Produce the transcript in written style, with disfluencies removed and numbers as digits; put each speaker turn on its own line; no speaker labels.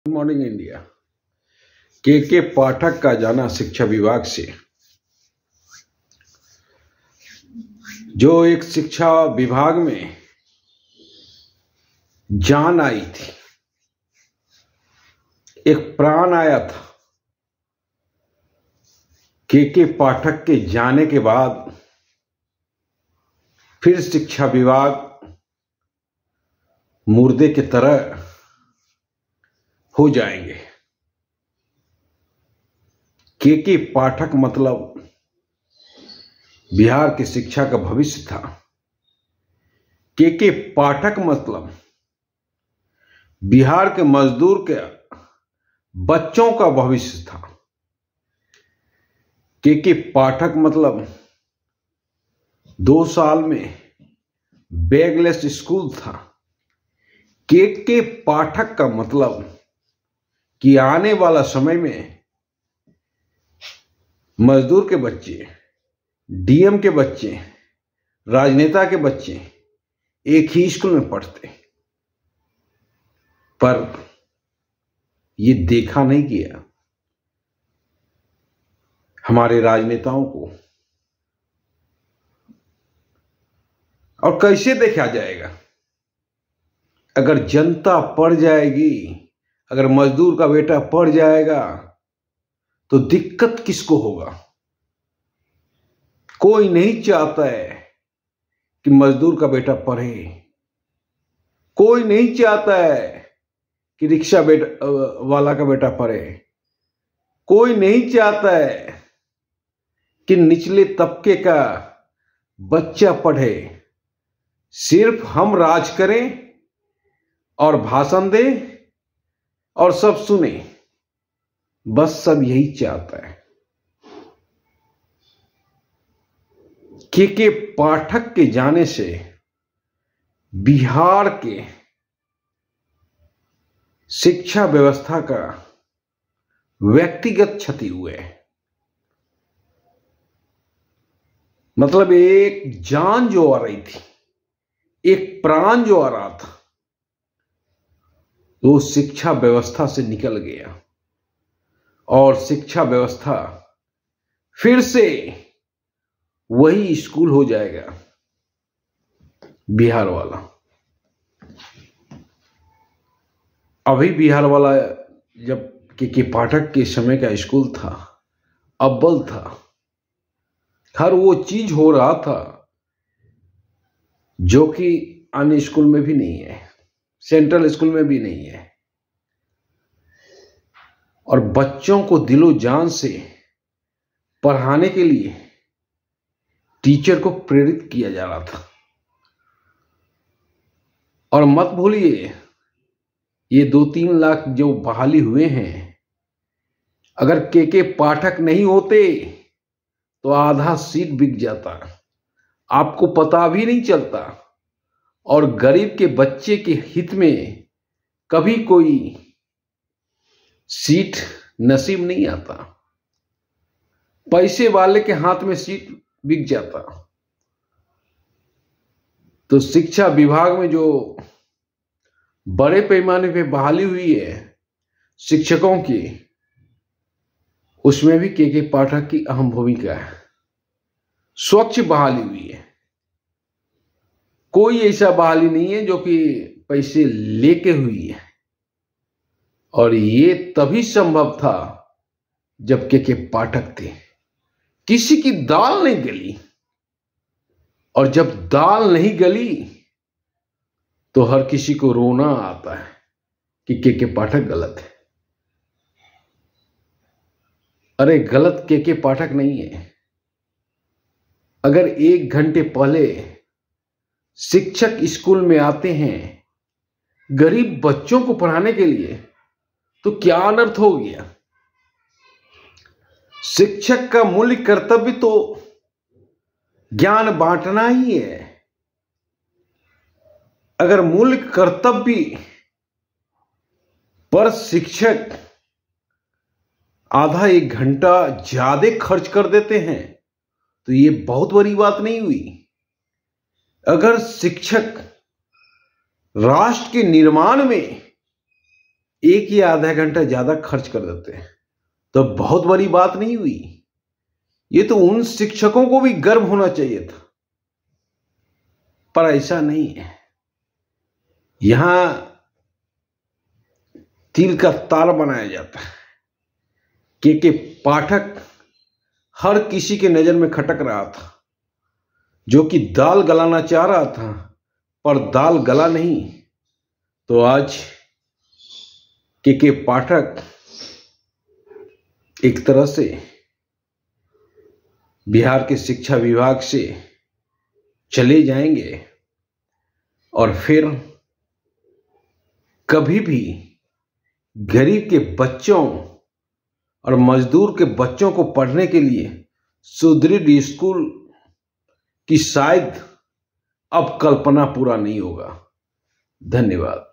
Good morning India. के पाठक का जाना शिक्षा विभाग से। जो एक शिक्षा विभाग में जान आई थी, एक प्राण आया था। के पाठक के जाने के बाद फिर शिक्षा विभाग मुर्दे की तरह हो जाएंगे। के पाठक मतलब बिहार की शिक्षा का भविष्य था। के पाठक मतलब बिहार के मजदूर के बच्चों का भविष्य था। के पाठक मतलब 2 साल में बैगलेस स्कूल था। के पाठक का मतलब कि आने वाला समय में मजदूर के बच्चे, डीएम के बच्चे, राजनेता के बच्चे एक ही स्कूल में पढ़ते। पर ये देखा नहीं गया हमारे राजनेताओं को। और कैसे देखा जाएगा? अगर जनता पढ़ जाएगी, अगर मजदूर का बेटा पढ़ जाएगा तो दिक्कत किसको होगा? कोई नहीं चाहता है कि मजदूर का बेटा पढ़े। कोई नहीं चाहता है कि रिक्शा वाला का बेटा पढ़े। कोई नहीं चाहता है कि निचले तबके का बच्चा पढ़े। सिर्फ हम राज करें और भाषण दें और सब सुने, बस सब यही चाहता है। के पाठक के जाने से बिहार के शिक्षा व्यवस्था का व्यक्तिगत क्षति हुए। मतलब एक जान जो आ रही थी, एक प्राण जो आ रहा था, वो शिक्षा व्यवस्था से निकल गया। और शिक्षा व्यवस्था फिर से वही स्कूल हो जाएगा बिहार वाला। अभी बिहार वाला जब के पाठक के समय का स्कूल था, अव्वल था, हर वो चीज हो रहा था जो कि अन्य स्कूल में भी नहीं है, सेंट्रल स्कूल में भी नहीं है। और बच्चों को दिलो जान से पढ़ाने के लिए टीचर को प्रेरित किया जा रहा था। और मत भूलिए, ये 2-3 लाख जो बहाली हुए हैं, अगर के पाठक नहीं होते तो आधा सीट बिक जाता, आपको पता भी नहीं चलता। और गरीब के बच्चे के हित में कभी कोई सीट नसीब नहीं आता, पैसे वाले के हाथ में सीट बिक जाता। तो शिक्षा विभाग में जो बड़े पैमाने पे बहाली हुई है शिक्षकों की, उसमें भी के पाठक की अहम भूमिका है। स्वच्छ बहाली हुई है। कोई ऐसा बहाली नहीं है जो कि पैसे लेके हुई है। और ये तभी संभव था जब के पाठक थे। किसी की दाल नहीं गली, और जब दाल नहीं गली तो हर किसी को रोना आता है कि के पाठक गलत है। अरे गलत के पाठक नहीं है। अगर 1 घंटे पहले शिक्षक स्कूल में आते हैं गरीब बच्चों को पढ़ाने के लिए, तो क्या अनर्थ हो गया? शिक्षक का मूल कर्तव्य तो ज्ञान बांटना ही है। अगर मूल कर्तव्य पर शिक्षक आधा 1 घंटा ज्यादा खर्च कर देते हैं तो ये बहुत बड़ी बात नहीं हुई। अगर शिक्षक राष्ट्र के निर्माण में 1 या आधा घंटा ज्यादा खर्च कर देते हैं तो बहुत बड़ी बात नहीं हुई। ये तो उन शिक्षकों को भी गर्व होना चाहिए था, पर ऐसा नहीं है। यहां तिल का तार बनाया जाता है। के पाठक हर किसी के नजर में खटक रहा था, जो कि दाल गलाना चाह रहा था पर दाल गला नहीं। तो आज के पाठक एक तरह से बिहार के शिक्षा विभाग से चले जाएंगे और फिर कभी भी गरीब के बच्चों और मजदूर के बच्चों को पढ़ने के लिए सुदृढ़ स्कूल की शायद अब कल्पना पूरा नहीं होगा। धन्यवाद।